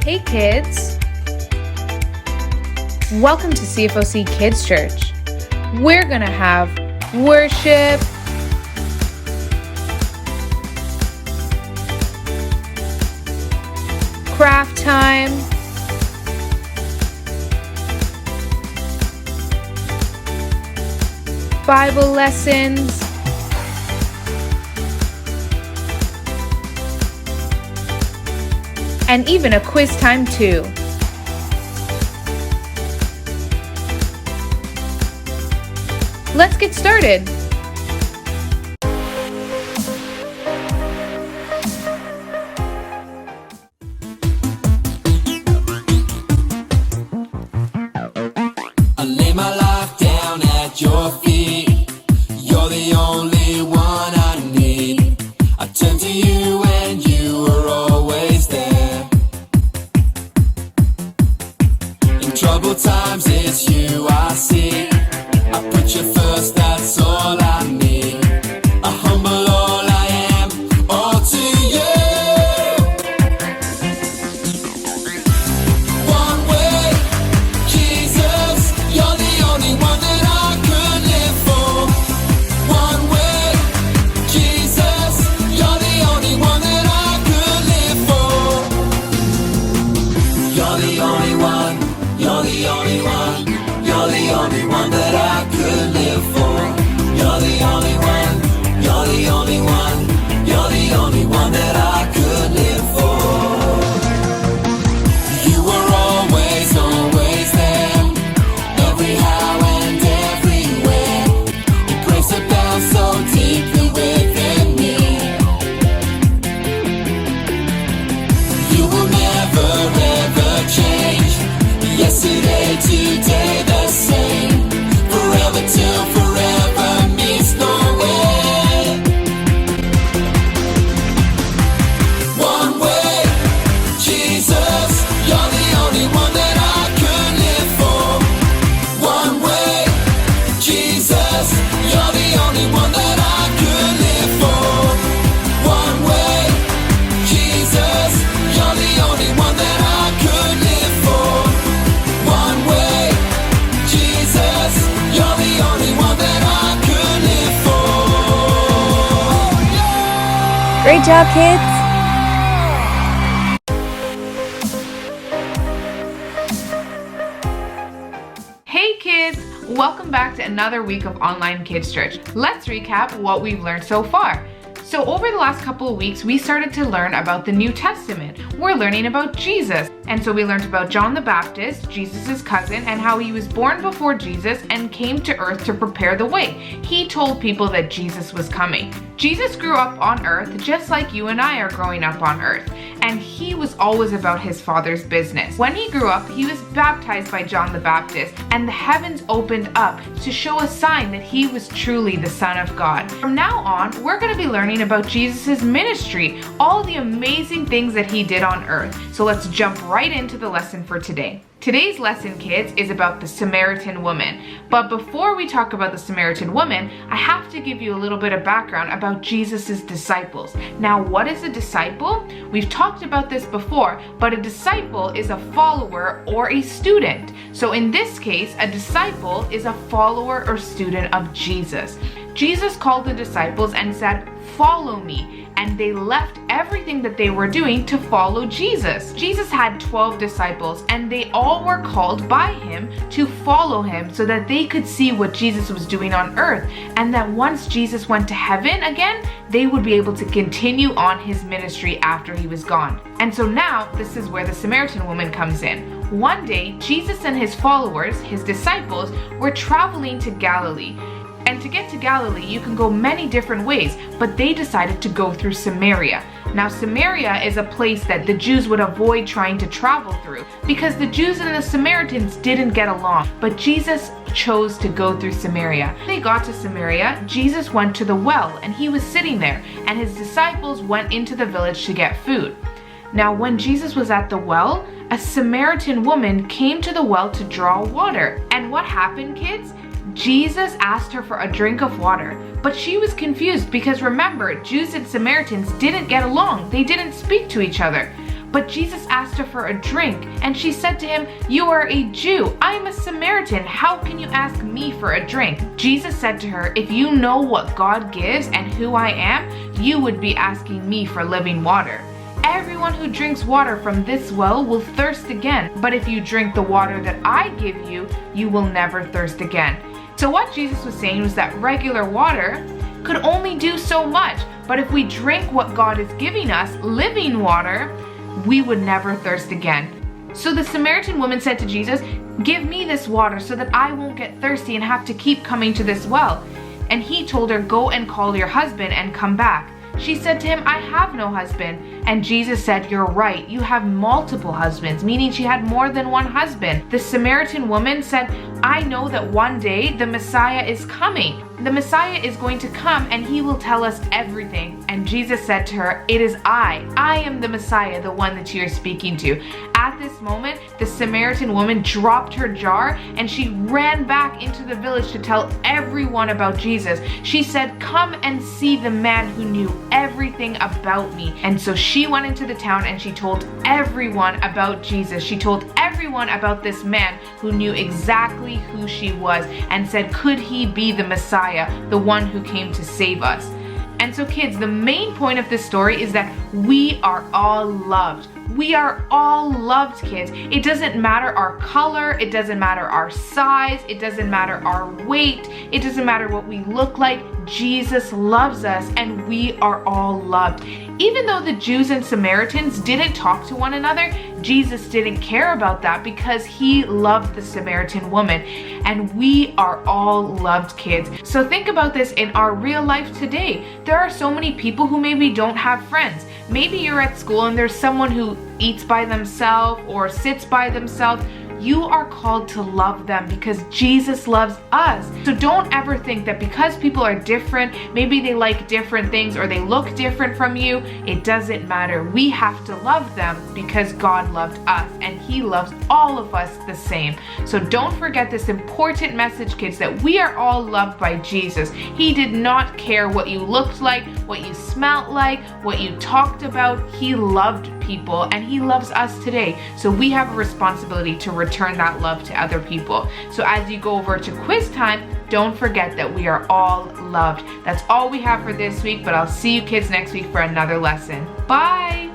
Hey kids! Welcome to Cfoc Kids Church. We're gonna have worship, craft time, Bible lessons, and even a quiz time too. Let's get started. I lay my life down at your feet. You're the only one I need. I turn to you and you are always there. In troubled times it's you I see. I put you first, that's all I need. I humble all I am, all to you. One way, Jesus, you're the only one that I could live for. One way, Jesus, you're the only one that I could live for. You're the only one, you're the only one, you're the only one that I could live for. You're the only one, you're the only one, you're the only one that I could live for. You were always, always there, every how and everywhere. Your grace abounds so deeply within me. You will never ever change. Yesterday, today, the same. Forever till forever meets no end. One way, Jesus, you're the only one that I could live for. One way, Jesus, you're the only one that I could live for. One way, Jesus, you're the only one that I could live for. One way, Jesus, you're the only one that I could live for. Great job, kids! Hey kids! Welcome back to another week of Online Kids Church. Let's recap what we've learned so far. So over the last couple of weeks, we started to learn about the New Testament. We're learning about Jesus. And so we learned about John the Baptist, Jesus' cousin, and how he was born before Jesus and came to earth to prepare the way. He told people that Jesus was coming. Jesus grew up on earth just like you and I are growing up on earth. And he was always about his Father's business. When he grew up, he was baptized by John the Baptist, and the heavens opened up to show a sign that he was truly the Son of God. From now on, we're going to be learning about Jesus' ministry, all the amazing things that he did on earth. So let's jump right into the lesson for today. Today's lesson, kids, is about the Samaritan woman. But before we talk about the Samaritan woman, I have to give you a little bit of background about Jesus' disciples. Now, what is a disciple? We've talked about this before, but a disciple is a follower or a student. So in this case, a disciple is a follower or student of Jesus. Jesus called the disciples and said, "Follow me." And they left everything that they were doing to follow Jesus. Jesus had 12 disciples, and they all were called by him to follow him so that they could see what Jesus was doing on earth, and that once Jesus went to heaven again, they would be able to continue on his ministry after he was gone. And so now, this is where the Samaritan woman comes in. One day, Jesus and his followers, his disciples, were traveling to Galilee. And to get to Galilee, you can go many different ways, but they decided to go through Samaria. Now, Samaria is a place that the Jews would avoid trying to travel through because the Jews and the Samaritans didn't get along, but Jesus chose to go through Samaria. When they got to Samaria, Jesus went to the well, and he was sitting there, and his disciples went into the village to get food. Now, when Jesus was at the well, a Samaritan woman came to the well to draw water. And what happened, kids? Jesus asked her for a drink of water, but she was confused because remember, Jews and Samaritans didn't get along. They didn't speak to each other. But Jesus asked her for a drink, and she said to him, "You are a Jew. I am a Samaritan. How can you ask me for a drink?" Jesus said to her, "If you know what God gives and who I am, you would be asking me for living water. Everyone who drinks water from this well will thirst again, but if you drink the water that I give you, you will never thirst again." So what Jesus was saying was that regular water could only do so much, but if we drink what God is giving us, living water, we would never thirst again. So the Samaritan woman said to Jesus, "Give me this water so that I won't get thirsty and have to keep coming to this well." And he told her, "Go and call your husband and come back." She said to him, "I have no husband." And Jesus said, "You're right, you have multiple husbands," meaning she had more than one husband. The Samaritan woman said, "I know that one day the Messiah is coming. The Messiah is going to come and he will tell us everything." And Jesus said to her, "It is I am the Messiah, the one that you're speaking to." At this moment, the Samaritan woman dropped her jar and she ran back into the village to tell everyone about Jesus. She said, "Come and see the man who knew everything about me." And so she went into the town and she told everyone about Jesus. She told everyone about this man who knew exactly who she was and said, could he be the Messiah, the one who came to save us? And so kids, the main point of this story is that we are all loved. We are all loved, kids. It doesn't matter our color, it doesn't matter our size, it doesn't matter our weight, it doesn't matter what we look like. Jesus loves us and we are all loved. Even though the Jews and Samaritans didn't talk to one another, Jesus didn't care about that because he loved the Samaritan woman. And we are all loved, kids. So think about this in our real life today. There are so many people who maybe don't have friends. Maybe you're at school and there's someone who eats by themselves or sits by themselves. You are called to love them because Jesus loves us. So don't ever think that because people are different, maybe they like different things or they look different from you, it doesn't matter. We have to love them because God loved us and he loves all of us the same. So don't forget this important message, kids, that we are all loved by Jesus. He did not care what you looked like, what you smelled like, what you talked about. He loved people and he loves us today. So we have a responsibility to return that love to other people. So as you go over to quiz time, don't forget that we are all loved. That's all we have for this week, but I'll see you kids next week for another lesson. Bye!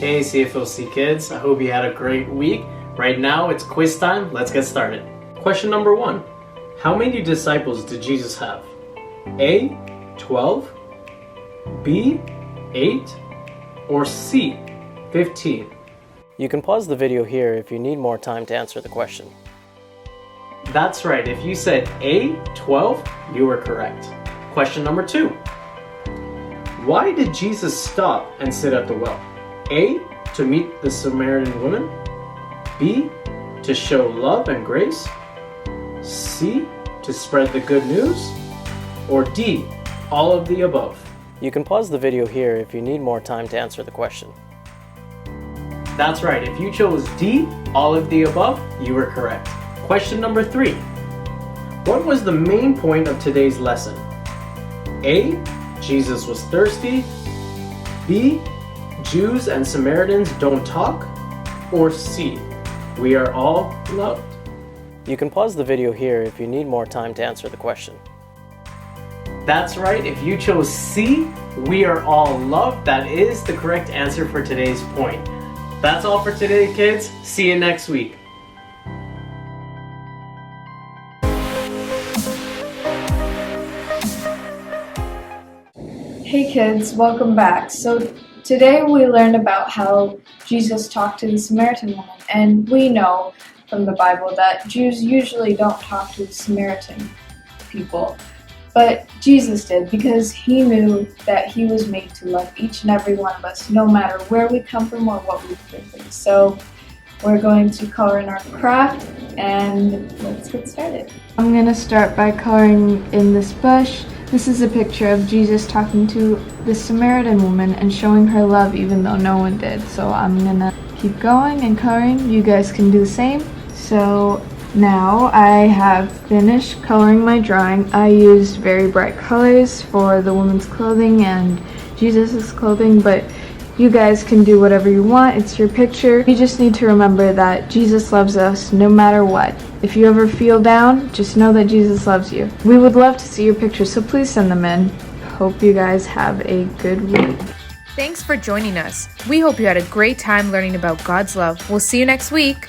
Hey CFOC kids, I hope you had a great week. Right now it's quiz time, let's get started. Question number 1. How many disciples did Jesus have? A, 12, B, 8, or C, 15? You can pause the video here if you need more time to answer the question. That's right, if you said A, 12, you were correct. Question number 2. Why did Jesus stop and sit at the well? A, to meet the Samaritan woman. B, to show love and grace. C, to spread the good news. Or D, all of the above. You can pause the video here if you need more time to answer the question. That's right, if you chose D, all of the above, you were correct. Question number 3. What was the main point of today's lesson? A, Jesus was thirsty. B, Jews and Samaritans don't talk. Or C, we are all loved. You can pause the video here if you need more time to answer the question. That's right, if you chose C, we are all loved, that is the correct answer for today's point. That's all for today, kids. See you next week. Hey kids, welcome back. So today we learned about how Jesus talked to the Samaritan woman, and we know from the Bible that Jews usually don't talk to the Samaritan people, but Jesus did because he knew that he was made to love each and every one of us, no matter where we come from or what we've been through. So we're going to color in our craft and let's get started. I'm going to start by coloring in this bush. This is a picture of Jesus talking to the Samaritan woman and showing her love even though no one did. So I'm going to keep going and coloring. You guys can do the same. So Now I have finished coloring my drawing. I used very bright colors for the woman's clothing and Jesus' clothing, but you guys can do whatever you want. It's your picture. You just need to remember that Jesus loves us no matter what. If you ever feel down, just know that Jesus loves you. We would love to see your pictures, so please send them in. Hope you guys have a good week. Thanks for joining us. We hope you had a great time learning about God's love. We'll see you next week.